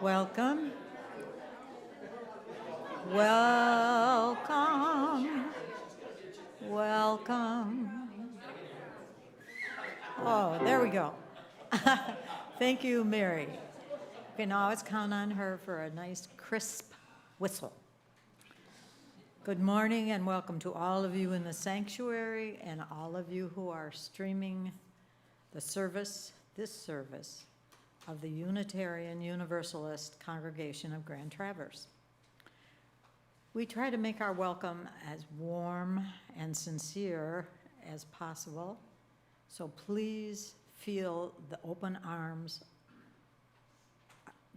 Welcome. Welcome. Welcome. Oh, there we go. Thank you, Mary. You can always count on her for a nice, crisp whistle. Good morning and welcome to all of you in the sanctuary and all of you who are streaming this service of the Unitarian Universalist congregation of Grand Traverse. We try to make our welcome as warm and sincere as possible, so please feel the open arms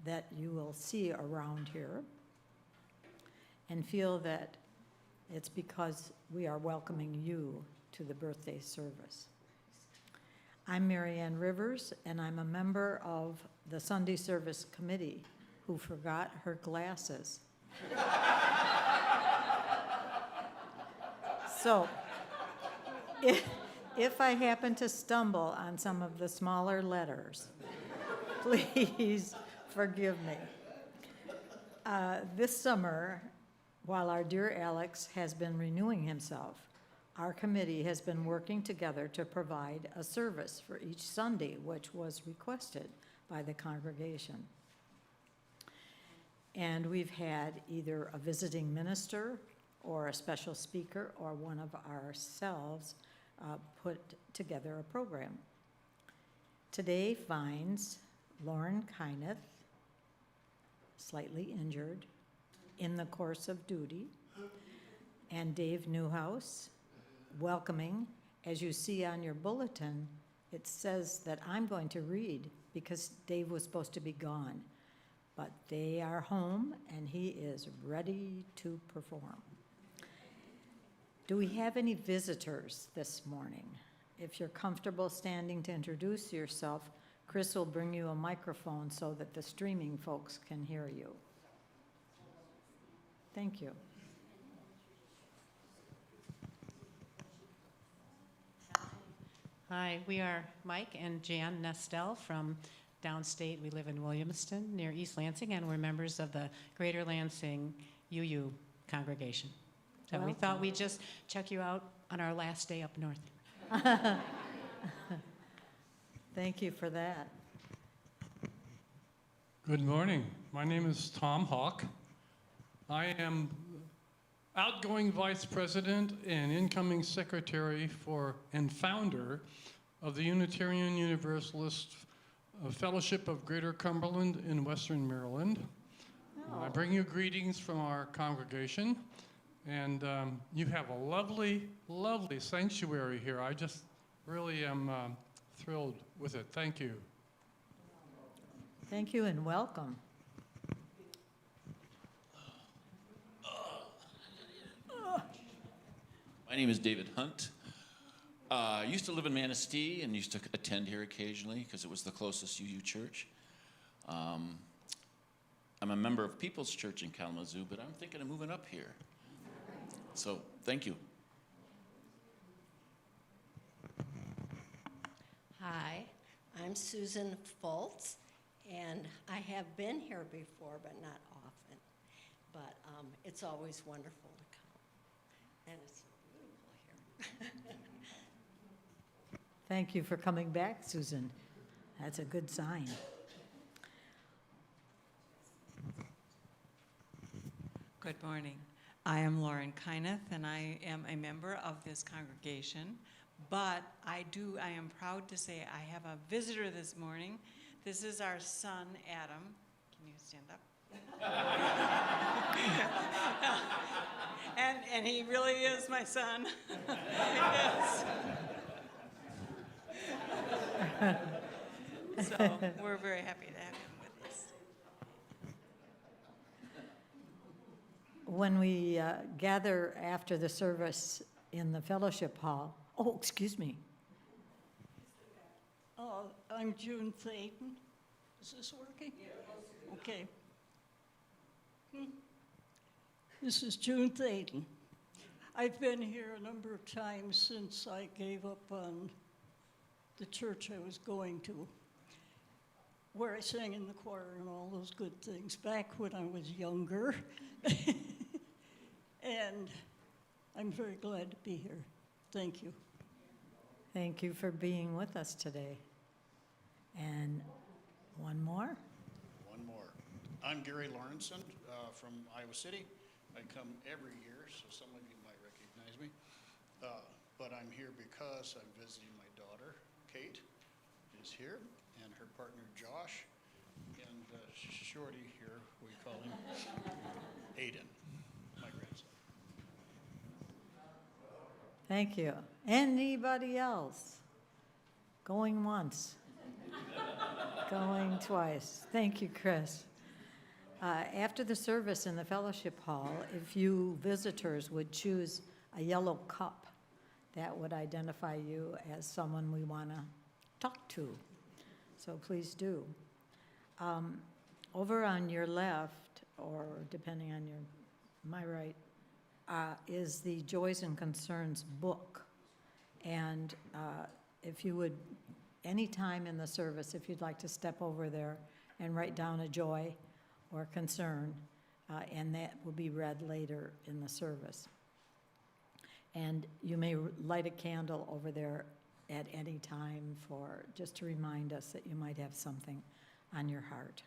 that you will see around here and feel that it's because we are welcoming you to the birthday service. I'm Marianne Rivers, and I'm a member of the Sunday Service Committee who forgot her glasses. So, if I happen to stumble on some of the smaller letters, please forgive me. This summer, while our dear Alex has been renewing himself, our committee has been working together to provide a service for each Sunday, which was requested by the congregation. And we've had either a visiting minister or a special speaker or one of ourselves put together a program. Today finds Lauren Kyneth, slightly injured, in the course of duty, and Dave Newhouse, welcoming. As you see on your bulletin, it says that I'm going to read because Dave was supposed to be gone. But they are home and he is ready to perform. Do we have any visitors this morning? If you're comfortable standing to introduce yourself, Chris will bring you a microphone so that the streaming folks can hear you. Thank you. Hi, we are Mike and Jan Nestel from downstate. We live in Williamston near East Lansing, and we're members of the Greater Lansing UU congregation. So we thought we'd just check you out on our last day up north. Thank you for that. Good morning. My name is Tom Hawk. I am outgoing vice president and incoming secretary and founder of the Unitarian Universalist Fellowship of Greater Cumberland in Western Maryland. I bring you greetings from our congregation, and you have a lovely, lovely sanctuary here. I just really am thrilled with it. Thank you. Thank you and welcome. My name is David Hunt. I used to live in Manistee and used to attend here occasionally because it was the closest UU church. I'm a member of People's Church in Kalamazoo, but I'm thinking of moving up here. So, thank you. Hi, I'm Susan Fultz, and I have been here before, but not often. But it's always wonderful to come, and it's beautiful here. Thank you for coming back, Susan. That's a good sign. Good morning. I am Lauren Kyneth, and I am a member of this congregation. But I am proud to say I have a visitor this morning. This is our son, Adam. Can you stand up? and he really is my son. Yes. So we're very happy to have him with us. When we gather after the service in the fellowship hall, oh, excuse me. I'm June Thaden. Is this working? Yeah. Okay. This is June Thaden. I've been here a number of times since I gave up on the church I was going to. where I sang in the choir and all those good things back when I was younger. And I'm very glad to be here. Thank you. Thank you for being with us today. And one more? One more. I'm Gary Lawrenson from Iowa City. I come every year, so some of you might recognize me. But I'm here because I'm visiting my daughter, Kate, is here, and her partner, Josh, and Shorty here, we call him Aiden, my grandson. Thank you. Anybody else? Going once? Going twice. Thank you, Chris. After the service in the fellowship hall, if you visitors would choose a yellow cup, that would identify you as someone we want to talk to. So please do. Over on your left, or depending on my right, is the Joys and Concerns book. And if you would, anytime in the service, if you'd like to step over there and write down a joy or concern, and that will be read later in the service. And you may light a candle over there at any time for, just to remind us that you might have something on your heart.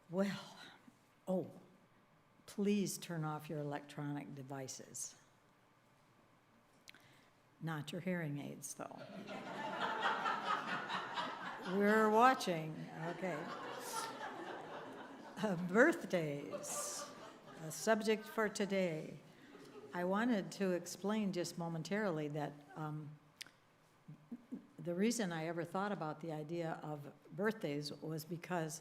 Well, oh, please turn off your electronic devices. Not your hearing aids, though. We're watching, okay. Birthdays, a subject for today. I wanted to explain just momentarily that the reason I ever thought about the idea of birthdays was because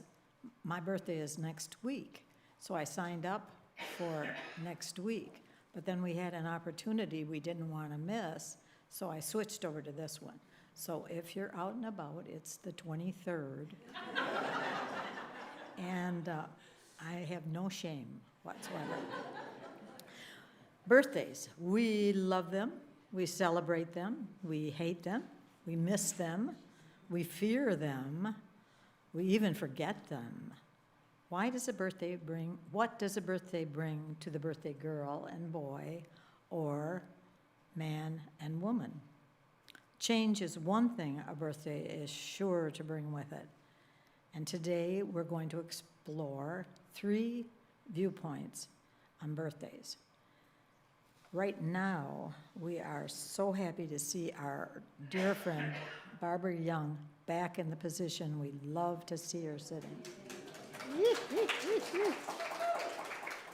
my birthday is next week. So I signed up for next week, but then we had an opportunity we didn't want to miss, so I switched over to this one. So if you're out and about, it's the 23rd. And I have no shame whatsoever. Birthdays, we love them, we celebrate them, we hate them, we miss them, we fear them, we even forget them. What does a birthday bring to the birthday girl and boy, or man and woman? Change is one thing a birthday is sure to bring with it. And today we're going to explore 3 viewpoints on birthdays. Right now, we are so happy to see our dear friend Barbara Young back in the position we love to see her sitting.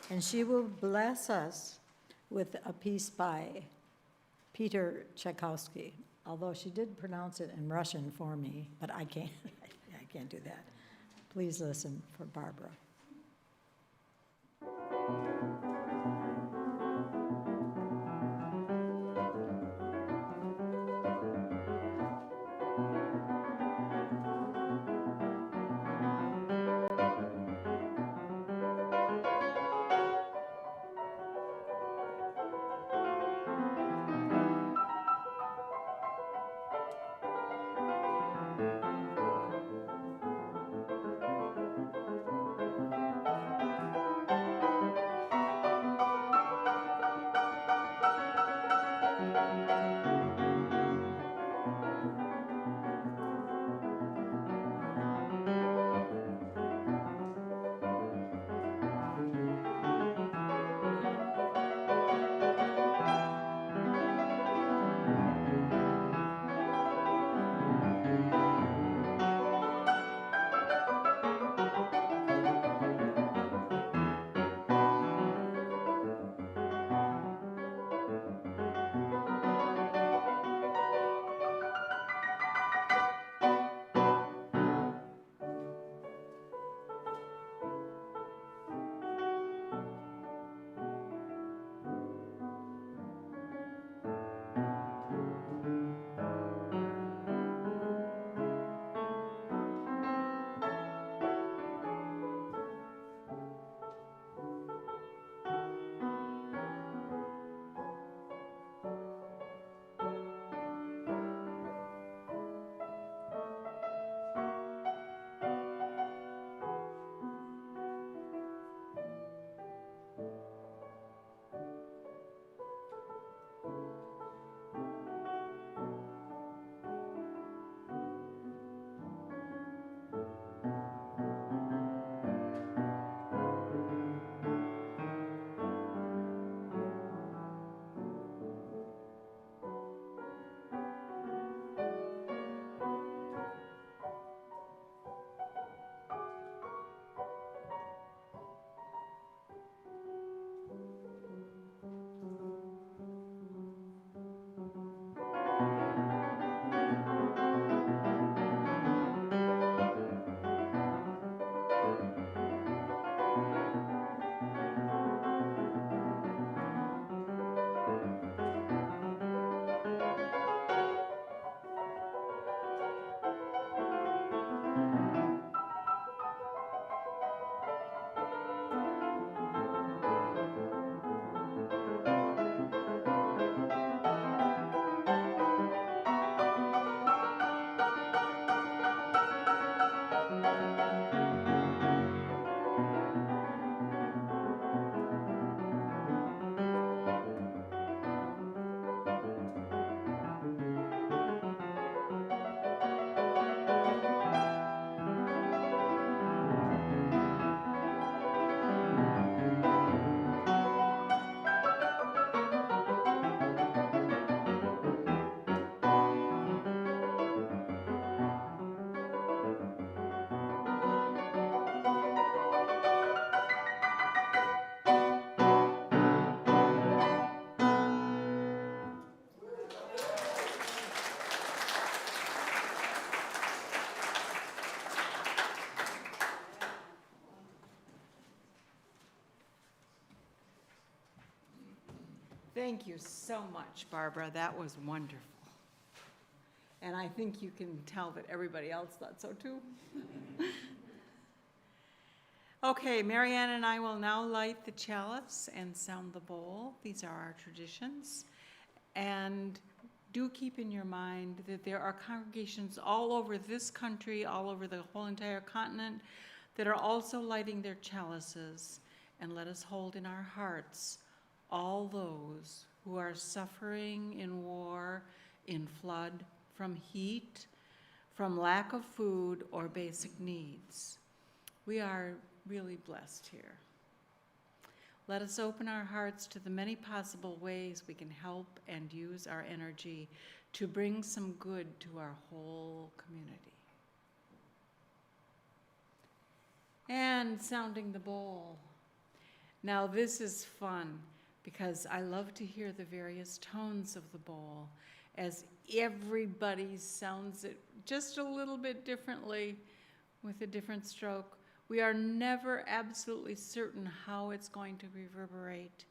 And she will bless us with a piece by Peter Tchaikovsky, although she did pronounce it in Russian for me, but I can't do that. Please listen for Barbara. Thank you so much, Barbara. That was wonderful. And I think you can tell that everybody else thought so too. Okay, Marianne and I will now light the chalice and sound the bowl. These are our traditions. And do keep in your mind that there are congregations all over this country, all over the whole entire continent, that are also lighting their chalices. And let us hold in our hearts all those who are suffering in war, in flood, from heat, from lack of food or basic needs. We are really blessed here. Let us open our hearts to the many possible ways we can help and use our energy to bring some good to our whole community. And sounding the bowl. Now this is fun because I love to hear the various tones of the bowl as everybody sounds it just a little bit differently with a different stroke. We are never absolutely certain how it's going to reverberate,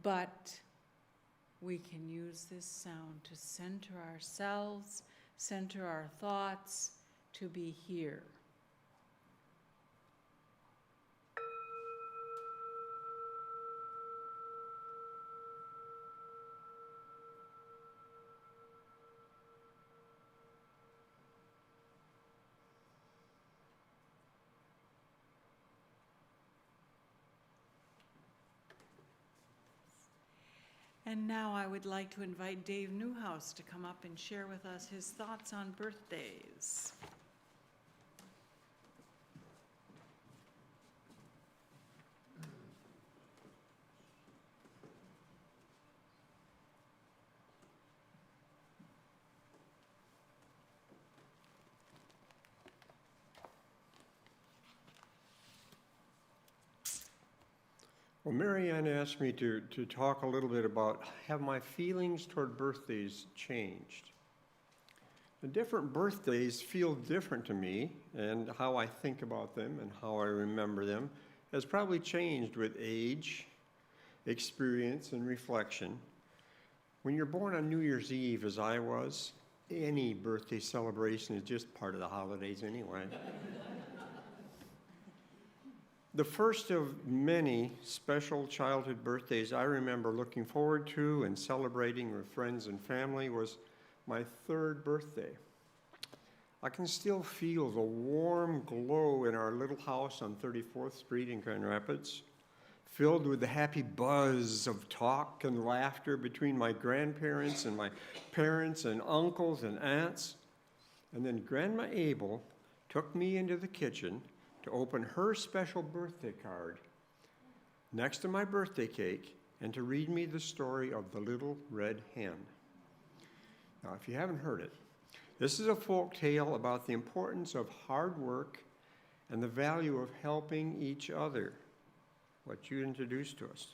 but we can use this sound to center ourselves, center our thoughts, to be here. And now I would like to invite Dave Newhouse to come up and share with us his thoughts on birthdays. Well, Marianne asked me to talk a little bit about have my feelings toward birthdays changed. The different birthdays feel different to me, and how I think about them and how I remember them has probably changed with age, experience, and reflection. When you're born on New Year's Eve, as I was, any birthday celebration is just part of the holidays anyway. The first of many special childhood birthdays I remember looking forward to and celebrating with friends and family was my third birthday. I can still feel the warm glow in our little house on 34th Street in Grand Rapids, filled with the happy buzz of talk and laughter between my grandparents and my parents and uncles and aunts. And then Grandma Abel took me into the kitchen to open her special birthday card next to my birthday cake and to read me the story of the Little Red Hen. Now, if you haven't heard it, this is a folk tale about the importance of hard work and the value of helping each other, what you introduced to us.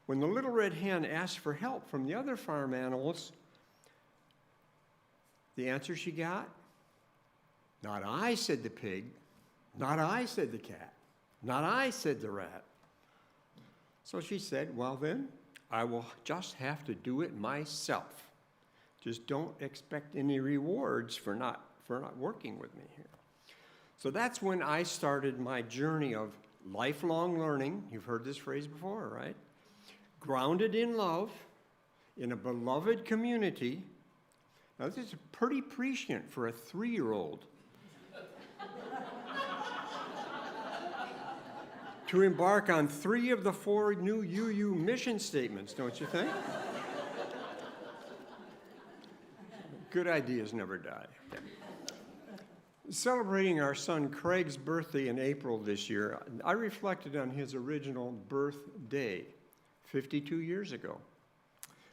When the Little Red Hen asked for help from the other farm animals, the answer she got, "Not I," said the pig. "Not I," said the cat. "Not I," said the rat. So she said, "Well then, I will just have to do it myself. Just don't expect any rewards for not working with me here." So that's when I started my journey of lifelong learning. You've heard this phrase before, right? Grounded in love, in a beloved community. Now this is pretty prescient for a 3-year-old. To embark on 3 of the 4 new UU mission statements, don't you think? Good ideas never die. Celebrating our son Craig's birthday in April this year, I reflected on his original birthday 52 years ago.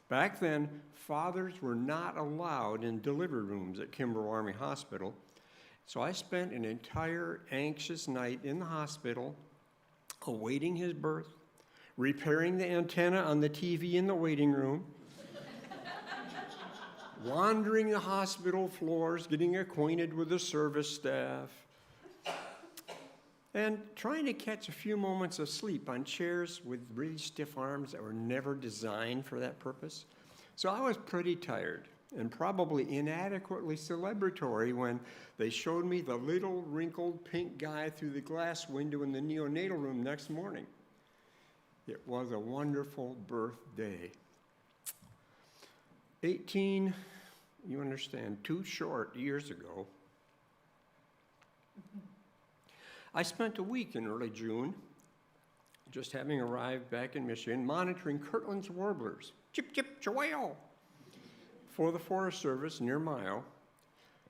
Back then, fathers were not allowed in delivery rooms at Kimbrough Army Hospital, so I spent an entire anxious night in the hospital awaiting his birth, repairing the antenna on the TV in the waiting room, wandering the hospital floors, getting acquainted with the service staff. and trying to catch a few moments of sleep on chairs with really stiff arms that were never designed for that purpose. So I was pretty tired and probably inadequately celebratory when they showed me the little wrinkled pink guy through the glass window in the neonatal room next morning. It was a wonderful birthday. 18, you understand, too short years ago, I spent a week in early June, just having arrived back in Michigan, monitoring Kirtland's warblers, chip, chip, chaweo, for the Forest Service near Mile.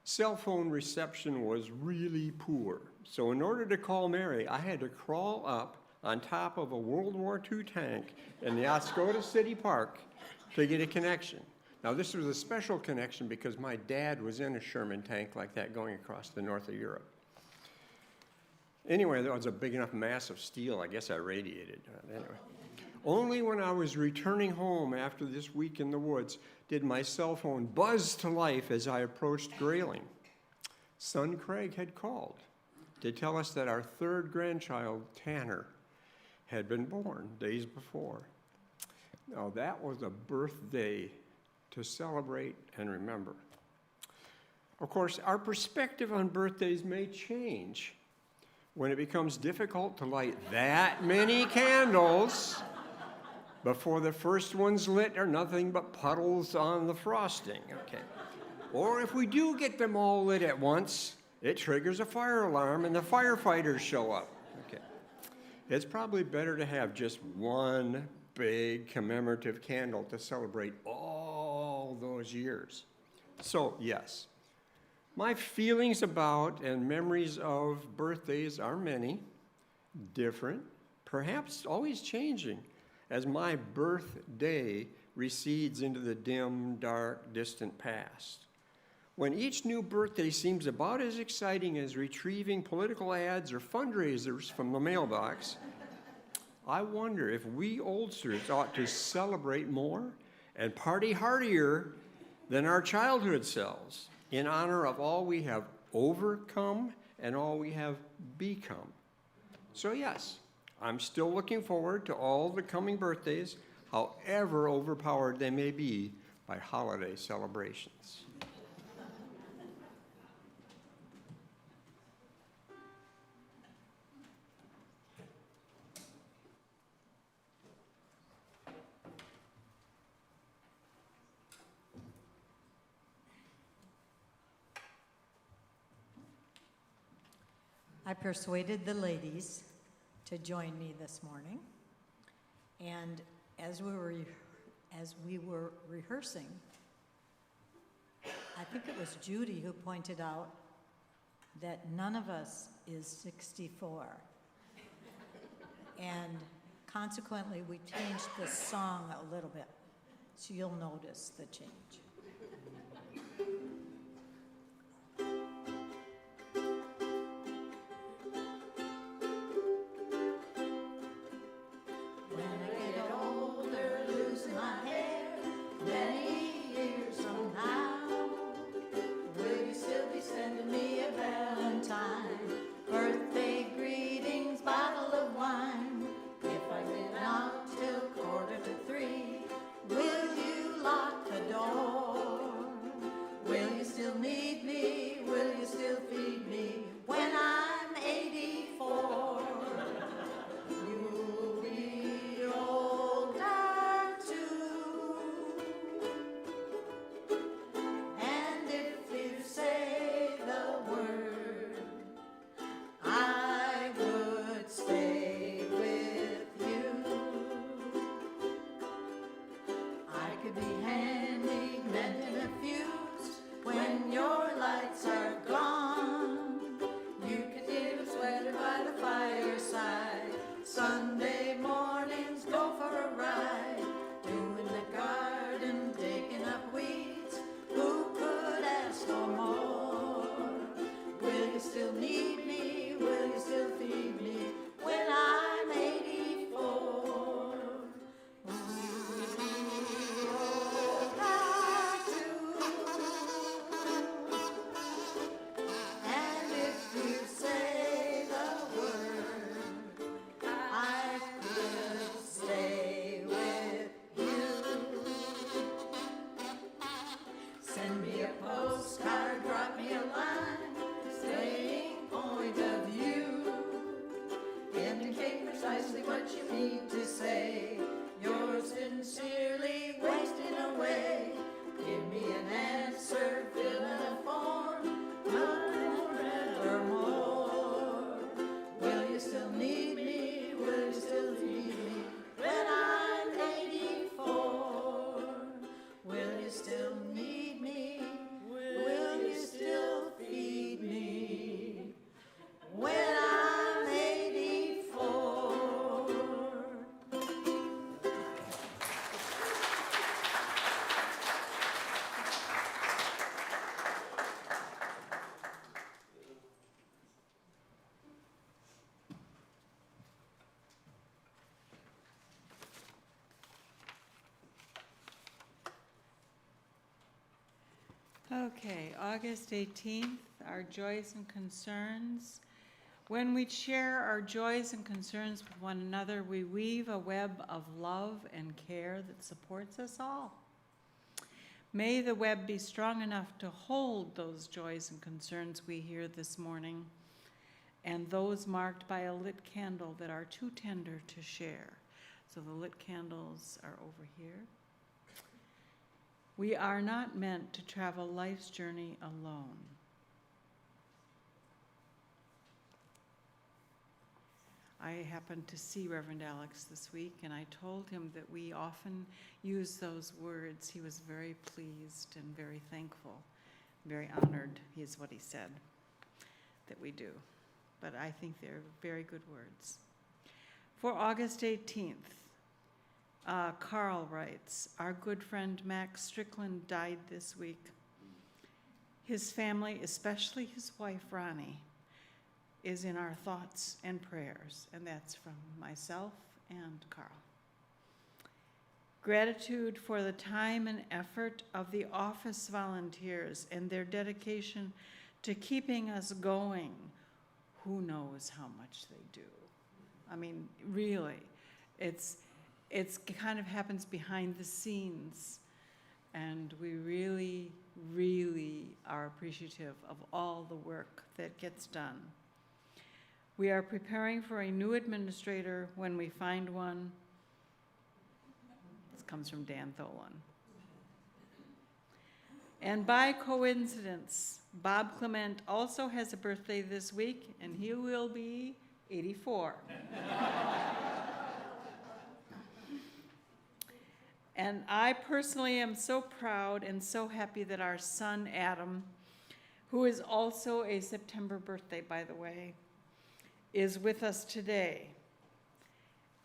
Cell phone reception was really poor, so in order to call Mary, I had to crawl up on top of a World War II tank in the Oscoda City Park to get a connection. Now, this was a special connection because my dad was in a Sherman tank like that going across the north of Europe. Anyway, there was a big enough mass of steel, I guess I radiated. Anyway, only when I was returning home after this week in the woods did my cell phone buzz to life as I approached Grayling. Son Craig had called to tell us that our third grandchild, Tanner, had been born days before. Now, that was a birthday to celebrate and remember. Of course, our perspective on birthdays may change when it becomes difficult to light that many candles before the first ones lit are nothing but puddles on the frosting, okay? Or if we do get them all lit at once, it triggers a fire alarm and the firefighters show up, okay? It's probably better to have just one big commemorative candle to celebrate all those years. So, yes, my feelings about and memories of birthdays are many, different, perhaps always changing, as my birthday recedes into the dim, dark, distant past. When each new birthday seems about as exciting as retrieving political ads or fundraisers from the mailbox, I wonder if we oldsters ought to celebrate more and party hardier than our childhood selves in honor of all we have overcome and all we have become. So yes, I'm still looking forward to all the coming birthdays, however overpowered they may be by holiday celebrations. I persuaded the ladies to join me this morning, and as we were rehearsing, I think it was Judy who pointed out that none of us is 64, and consequently we changed the song a little bit, so you'll notice the change. Birthday greetings, bottle of wine. If I've been out till 2:45, will you lock the door? Okay, August 18th, our joys and concerns. When we share our joys and concerns with one another, we weave a web of love and care that supports us all. May the web be strong enough to hold those joys and concerns we hear this morning, and those marked by a lit candle that are too tender to share. So the lit candles are over here. We are not meant to travel life's journey alone. I happened to see Reverend Alex this week, and I told him that we often use those words. He was very pleased and very thankful, very honored, is what he said, that we do. But I think they're very good words. For August 18th, Carl writes, our good friend Max Strickland died this week. His family, especially his wife Ronnie, is in our thoughts and prayers, and that's from myself and Carl. Gratitude for the time and effort of the office volunteers and their dedication to keeping us going. Who knows how much they do? I mean, really, it's kind of happens behind the scenes, and we really, really are appreciative of all the work that gets done. We are preparing for a new administrator when we find one. This comes from Dan Tholen. And by coincidence, Bob Clement also has a birthday this week, and he will be 84. And I personally am so proud and so happy that our son, Adam, who is also a September birthday, by the way, is with us today.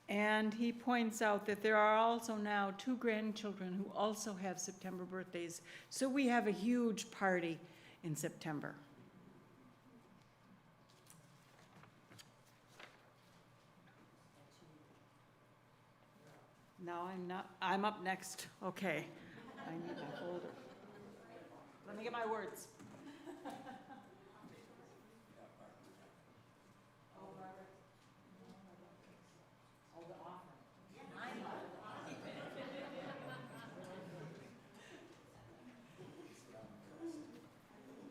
And he points out that there are also now 2 grandchildren who also have September birthdays. So we have a huge party in September. No, I'm up next. Okay. I need my folder. Let me get my words.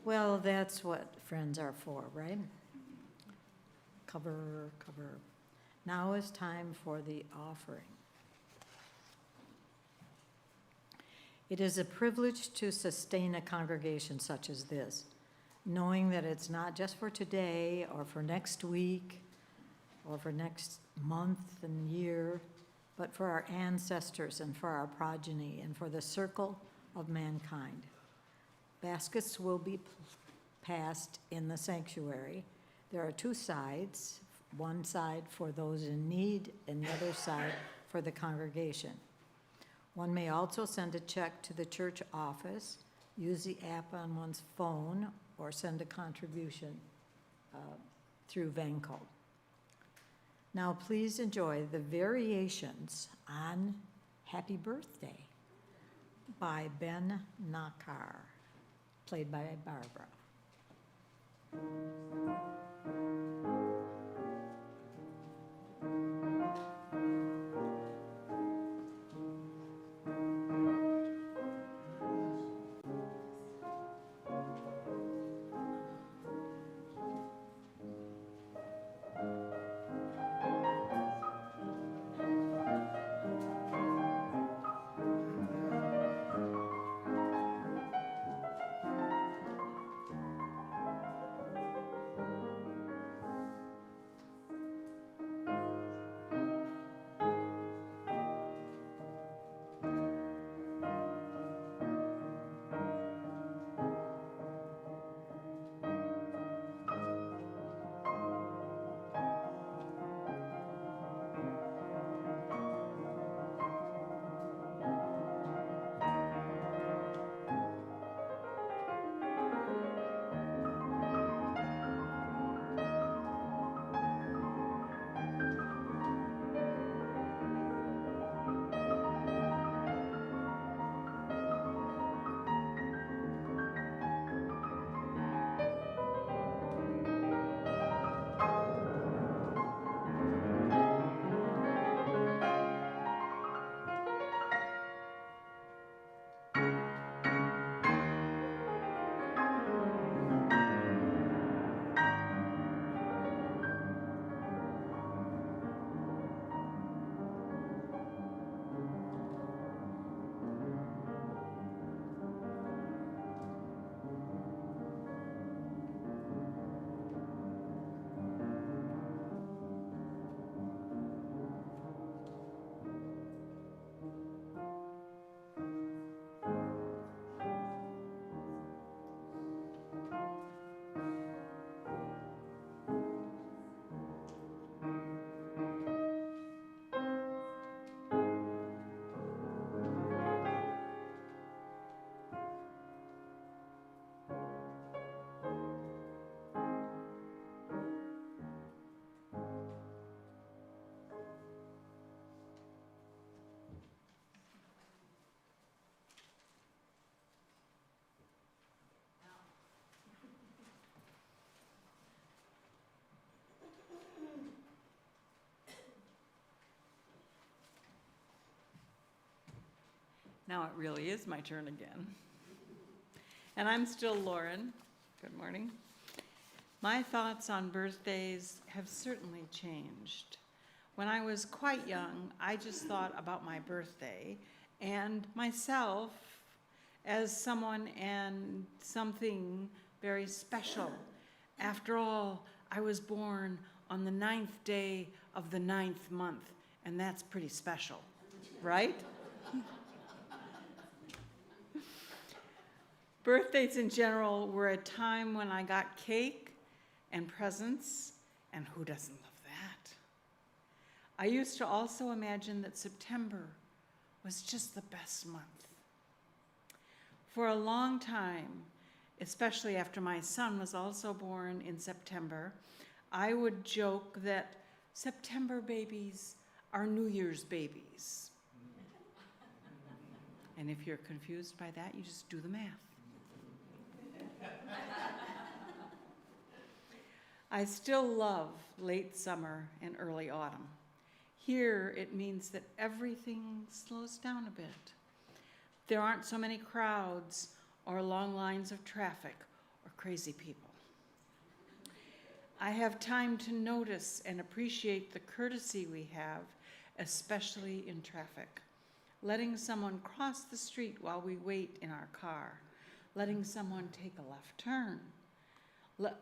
Well, that's what friends are for, right? Cover. Now is time for the offering. It is a privilege to sustain a congregation such as this, knowing that it's not just for today or for next week or for next month and year, but for our ancestors and for our progeny and for the circle of mankind. Baskets will be passed in the sanctuary. There are 2 sides, one side for those in need and the other side for the congregation. One may also send a check to the church office, use the app on one's phone, or send a contribution through Vanco. Now please enjoy the variations on Happy Birthday by Ben Nakar, played by Barbara. Now it really is my turn again. And I'm still Lauren. Good morning. My thoughts on birthdays have certainly changed. When I was quite young, I just thought about my birthday and myself as someone and something very special. After all, I was born on the 9th day of the 9th month, and that's pretty special, right? Birthdays in general were a time when I got cake and presents, and who doesn't love that? I used to also imagine that September was just the best month. For a long time, especially after my son was also born in September, I would joke that September babies are New Year's babies. And if you're confused by that, you just do the math. I still love late summer and early autumn. Here, it means that everything slows down a bit. There aren't so many crowds or long lines of traffic or crazy people. I have time to notice and appreciate the courtesy we have, especially in traffic. Letting someone cross the street while we wait in our car, letting someone take a left turn,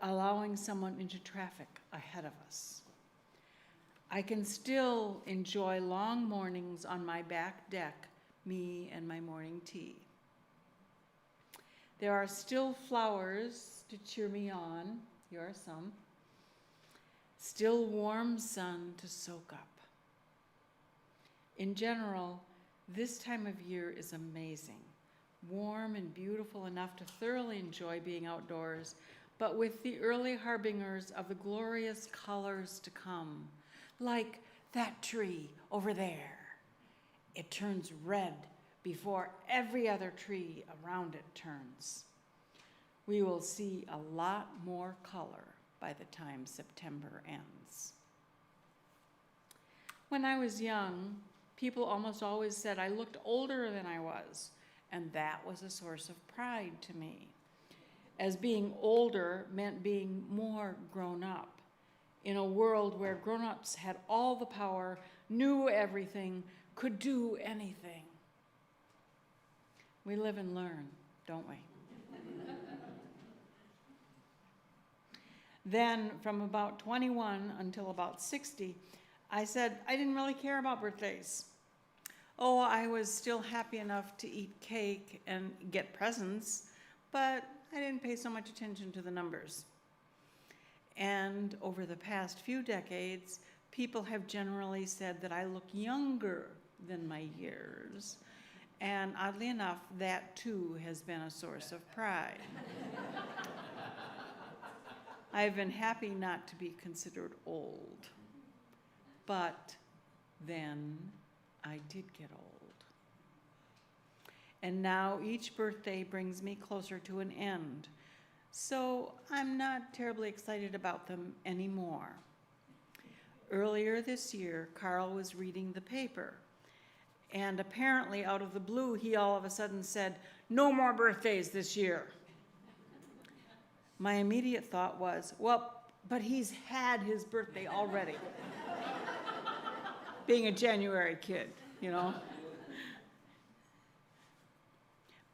allowing someone into traffic ahead of us. I can still enjoy long mornings on my back deck, me and my morning tea. There are still flowers to cheer me on, here are some. Still warm sun to soak up. In general, this time of year is amazing. Warm and beautiful enough to thoroughly enjoy being outdoors, but with the early harbingers of the glorious colors to come, like that tree over there. It turns red before every other tree around it turns. We will see a lot more color by the time September ends. When I was young, people almost always said I looked older than I was, and that was a source of pride to me, as being older meant being more grown up in a world where grown-ups had all the power, knew everything, could do anything. We live and learn, don't we? Then, from about 21 until about 60, I said I didn't really care about birthdays. Oh, I was still happy enough to eat cake and get presents, but I didn't pay so much attention to the numbers. And over the past few decades, people have generally said that I look younger than my years. And oddly enough, that too has been a source of pride. I've been happy not to be considered old. But then I did get old. And now each birthday brings me closer to an end. So I'm not terribly excited about them anymore. Earlier this year, Carl was reading the paper. And apparently, out of the blue, he all of a sudden said, "No more birthdays this year." My immediate thought was, well, but he's had his birthday already. Being a January kid, you know.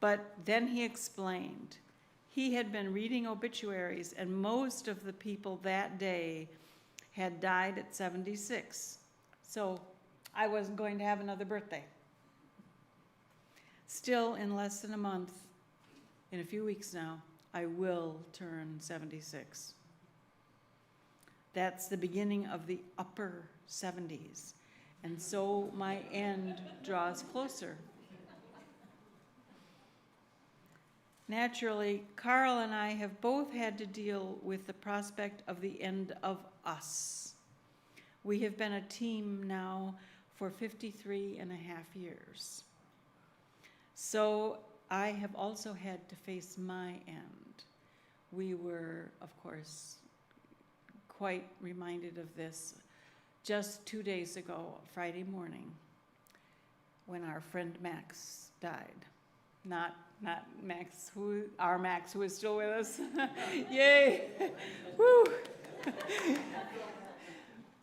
But then he explained. He had been reading obituaries, and most of the people that day had died at 76. So I wasn't going to have another birthday. Still, in less than a month, in a few weeks now, I will turn 76. That's the beginning of the upper 70s, and so my end draws closer. Naturally, Carl and I have both had to deal with the prospect of the end of us. We have been a team now for 53 and a half years. So I have also had to face my end. We were, of course, quite reminded of this just 2 days ago, Friday morning. when our friend Max died. Not Max, our Max who is still with us. Yay! Woo!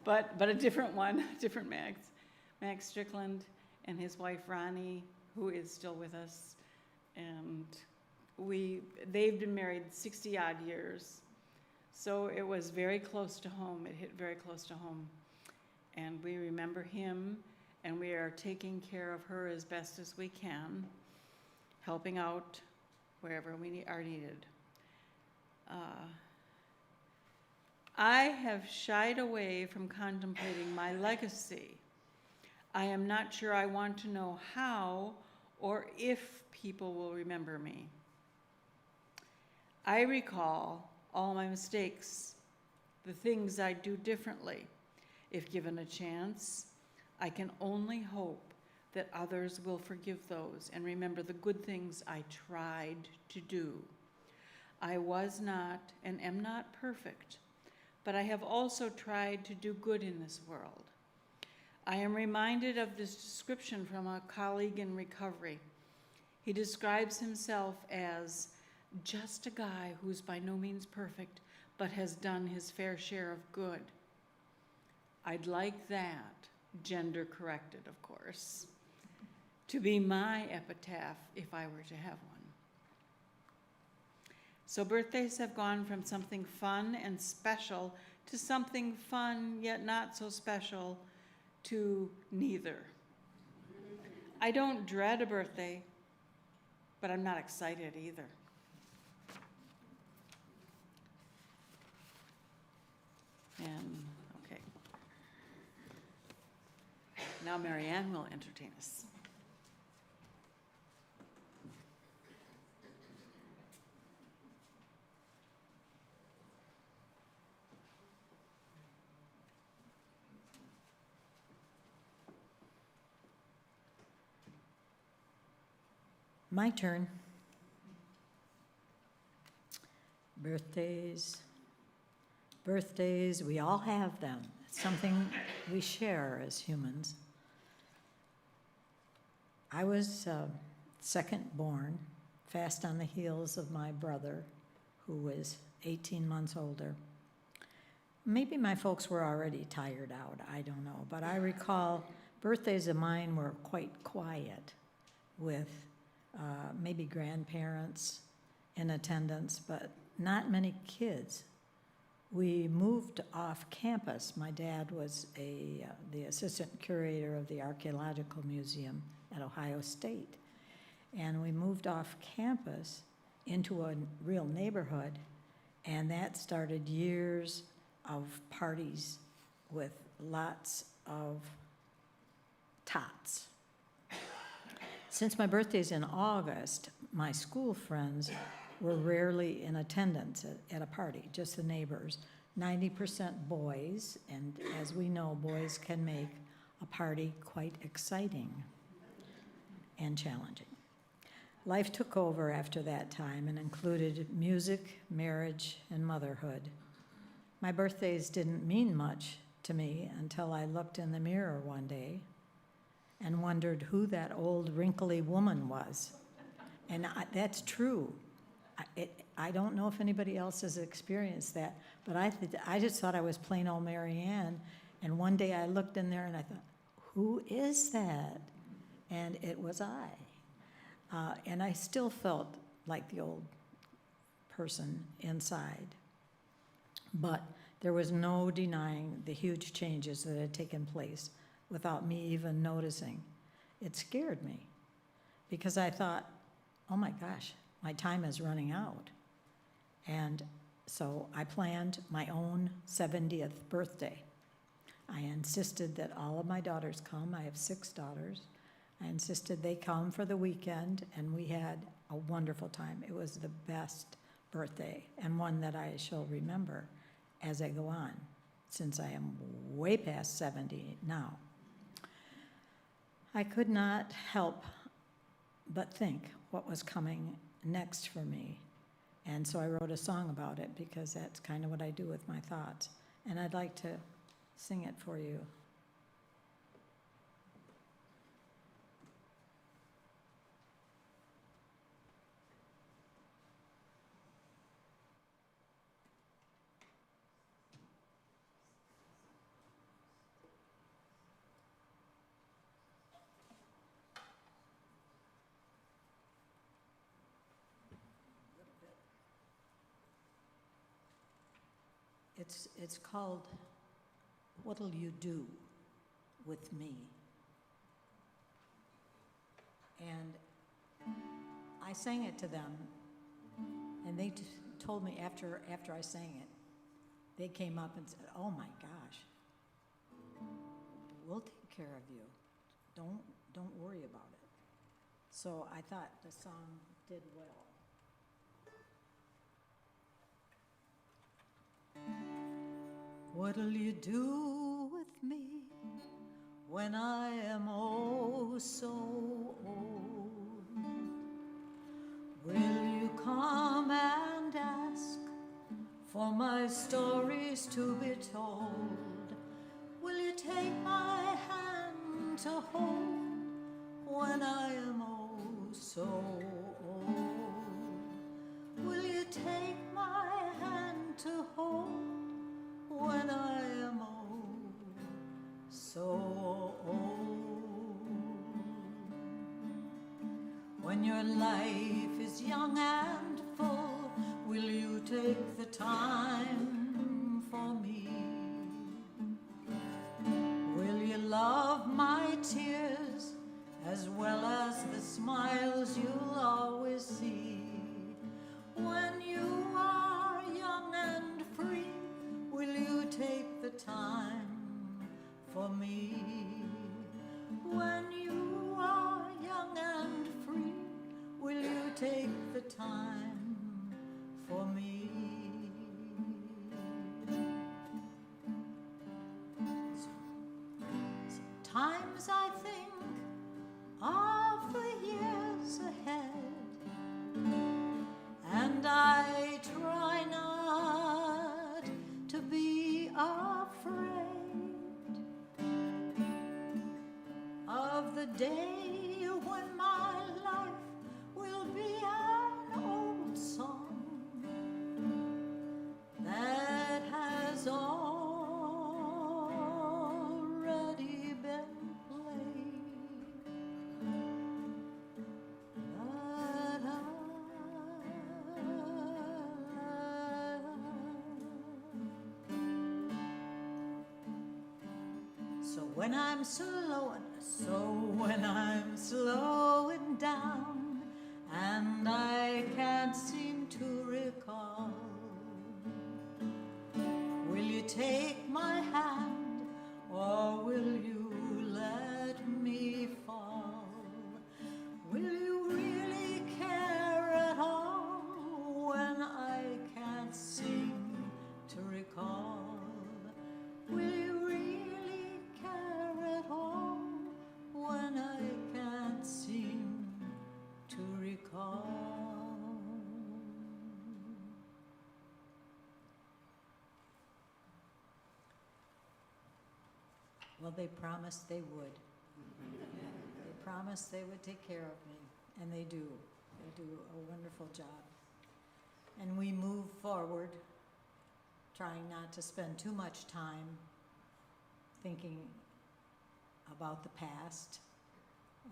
But a different one, different Max. Max Strickland and his wife Ronnie, who is still with us. And they've been married 60 odd years. So it was very close to home. It hit very close to home. And we remember him, and we are taking care of her as best as we can, helping out wherever we are needed. I have shied away from contemplating my legacy. I am not sure I want to know how or if people will remember me. I recall all my mistakes, the things I do differently. If given a chance, I can only hope that others will forgive those and remember the good things I tried to do. I was not and am not perfect, but I have also tried to do good in this world. I am reminded of this description from a colleague in recovery. He describes himself as just a guy who's by no means perfect, but has done his fair share of good. I'd like that, gender corrected, of course, to be my epitaph if I were to have one. So birthdays have gone from something fun and special to something fun yet not so special to neither. I don't dread a birthday, but I'm not excited either. And, okay. Now Marianne will entertain us. My turn. Birthdays. Birthdays, we all have them. It's something we share as humans. I was second born, fast on the heels of my brother, who was 18 months older. Maybe my folks were already tired out, I don't know, but I recall birthdays of mine were quite quiet, with maybe grandparents in attendance, but not many kids. We moved off campus. My dad was the assistant curator of the Archaeological Museum at Ohio State. And we moved off campus into a real neighborhood, and that started years of parties with lots of tots. Since my birthday's in August, my school friends were rarely in attendance at a party, just the neighbors. 90% boys, and as we know, boys can make a party quite exciting and challenging. Life took over after that time and included music, marriage, and motherhood. My birthdays didn't mean much to me until I looked in the mirror one day and wondered who that old wrinkly woman was. And that's true. I don't know if anybody else has experienced that, but I just thought I was plain old Mary Ann, and one day I looked in there and I thought, who is that? And it was I. And I still felt like the old person inside. But there was no denying the huge changes that had taken place without me even noticing. It scared me because I thought, oh my gosh, my time is running out. And so I planned my own 70th birthday. I insisted that all of my daughters come. I have 6 daughters. I insisted they come for the weekend, and we had a wonderful time. It was the best birthday, and one that I shall remember as I go on, since I am way past 70 now. I could not help but think what was coming next for me. And so I wrote a song about it because that's kind of what I do with my thoughts. And I'd like to sing it for you. It's called What'll You Do with Me? And I sang it to them, and they told me after I sang it, they came up and said, "Oh my gosh, we'll take care of you. Don't worry about it." So I thought the song did well. What'll you do with me when I am oh so old? Will you come and ask for my stories to be told? Will you take my hand to hold when I am oh so old? Will you take my hand to hold when I am oh so old? When your life is young and full, will you take the time for me? Will you love my tears as well as the smiles you'll always see? When you are young and free, will you take the time for me? When you are young and free, will you take the time for me? Sometimes I think of the years ahead, and I try not to be afraid of the day when my life will be an old song that has already been played. When I'm slowing down and I can't seem to recall, will you take my hand or will you let me fall? Will you really care at all when I can't seem to recall? Will you really care at all when I can't seem to recall? Well, they promised they would. They promised they would take care of me, and they do. They do a wonderful job. And we move forward, trying not to spend too much time thinking about the past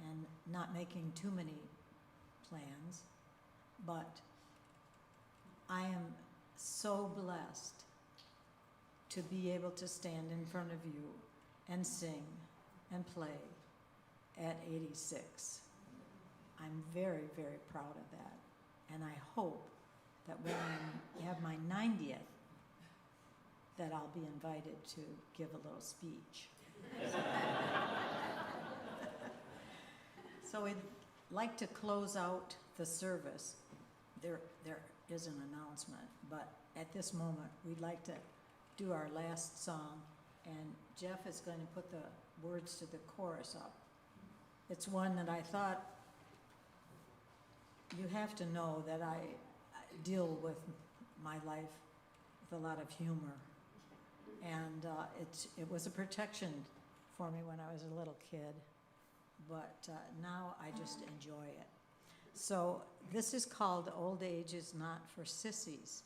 and not making too many plans. But I am so blessed to be able to stand in front of you and sing and play at 86. I'm very, very proud of that. And I hope that when I have my 90th, that I'll be invited to give a little speech. So we'd like to close out the service. There is an announcement, but at this moment, we'd like to do our last song, and Jeff is going to put the words to the chorus up. It's one that I thought, you have to know that I deal with my life with a lot of humor. And it was a protection for me when I was a little kid, but now I just enjoy it. So this is called Old Age is Not for Sissies.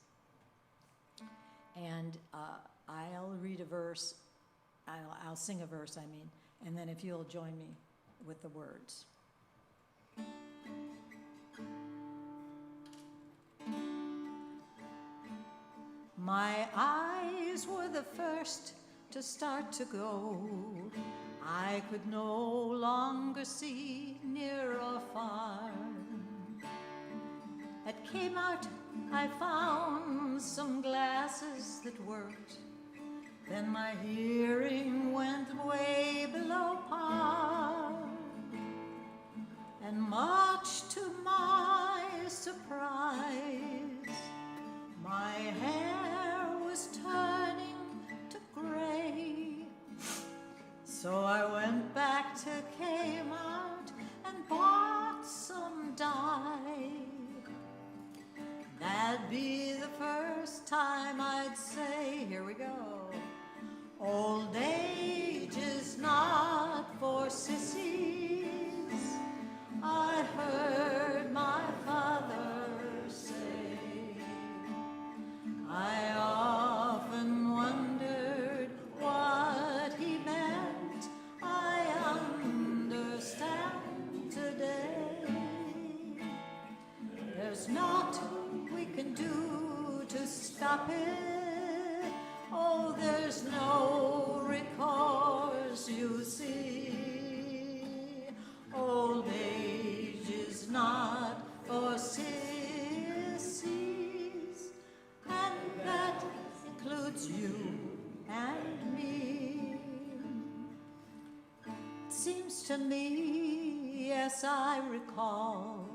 And I'll read a verse, I'll sing a verse, I mean, and then if you'll join me with the words. My eyes were the first to start to go. I could no longer see near or far. At Kmart, I found some glasses that worked. Then my hearing went way below par. And much to my surprise, my hair was turning to gray. So I went back to Kmart and bought some dye. That'd be the first time I'd say, here we go, old age is not for sissies. I heard my father say. I often wondered what he meant. I understand today. There's naught we can do to stop it. Oh, there's no recourse, you see. Old age is not for sissies, and that includes you and me. It seems to me, yes, I recall,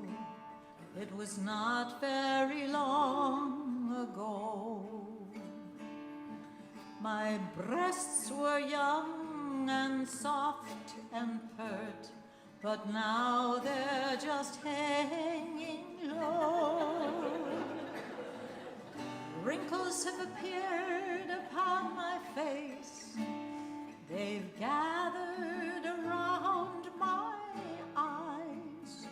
it was not very long ago. My breasts were young and soft and pert, but now they're just hanging low. Wrinkles have appeared upon my face. They've gathered around my eyes,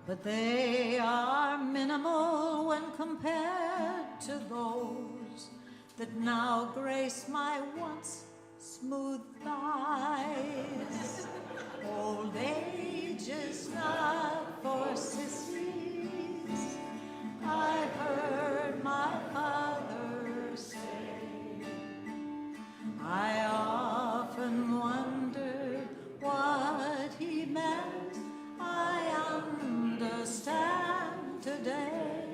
but they are minimal when compared to those that now grace my once smooth thighs. Old age is not for sissies. I heard my father say. I often wondered what he meant. I understand today.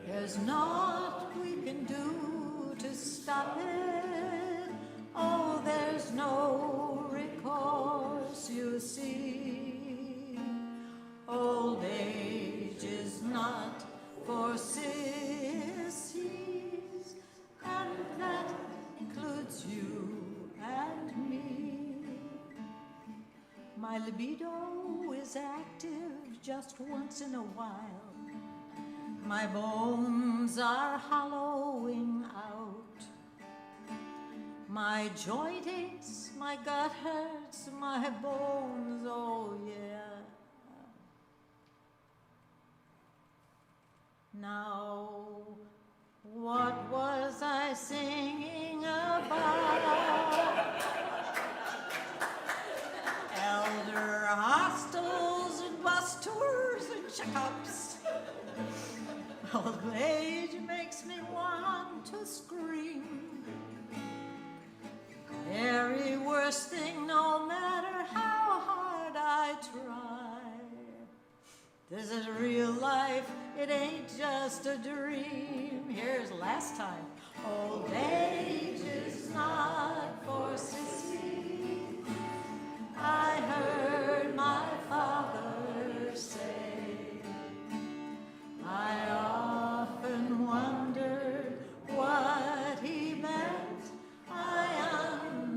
There's naught we can do to stop it. Oh, there's no recourse, you see. Old age is not for sissies, and that includes you and me. My libido is active just once in a while. My bones are hollowing out. My joint aches, my gut hurts, my bones, oh yeah. Now, what was I singing about? Elder hostels and bus tours and checkups. Old age makes me want to scream. Very worst thing, no matter how hard I try. This is real life, it ain't just a dream. Here's last time. Old age is not for sissies. I heard my father say. I often wondered what he meant. I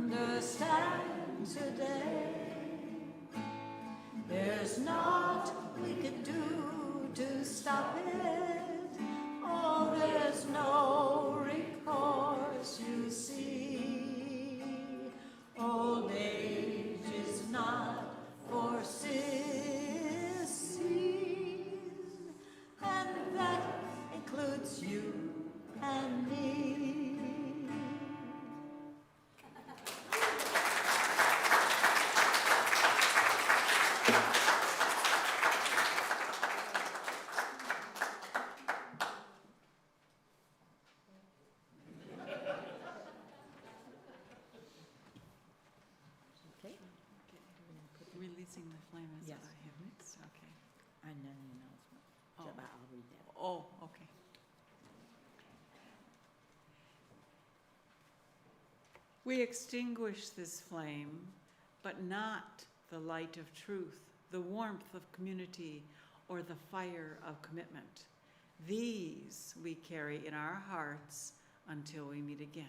understand today. There's naught we can do to stop it. Oh, there's no recourse, you see. Old age is not for sissies, and that includes you and me. announcing the flame as Yes. I have it? Okay. And then the announcement. Oh. But I'll read that. Oh, okay. We extinguish this flame, but not the light of truth, the warmth of community, or the fire of commitment. These we carry in our hearts until we meet again.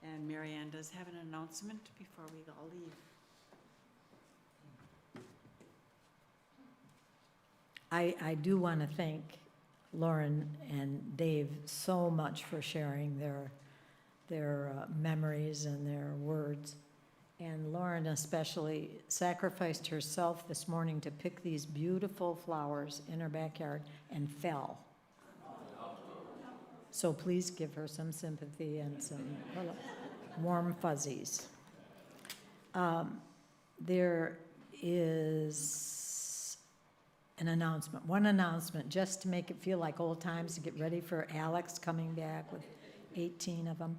And Mary Ann does have an announcement before we all leave. I do want to thank Lauren and Dave so much for sharing their memories and their words. And Lauren especially sacrificed herself this morning to pick these beautiful flowers in her backyard and fell. So please give her some sympathy and some warm fuzzies. There is one announcement, just to make it feel like old times, to get ready for Alex coming back with 18 of them.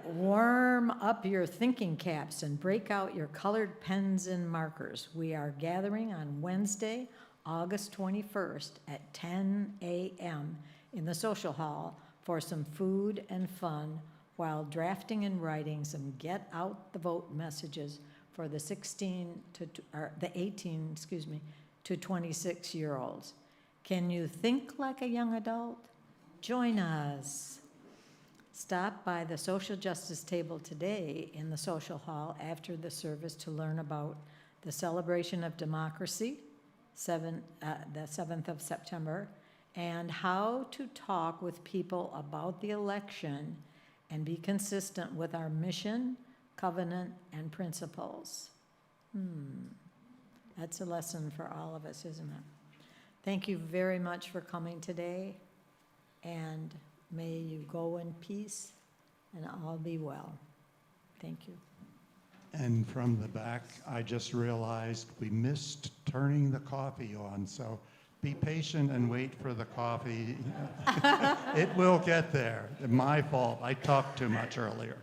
Warm up your thinking caps and break out your colored pens and markers. We are gathering on Wednesday, August 21st at 10 a.m. in the social hall for some food and fun while drafting and writing some get out the vote messages for the 18 to 26-year-olds. Can you think like a young adult? Join us. Stop by the social justice table today in the social hall after the service to learn about the celebration of democracy, the 7th of September, and how to talk with people about the election and be consistent with our mission, covenant, and principles. That's a lesson for all of us, isn't it? Thank you very much for coming today, and may you go in peace and all be well. Thank you. And from the back, I just realized we missed turning the coffee on, so be patient and wait for the coffee. It will get there. My fault. I talked too much earlier.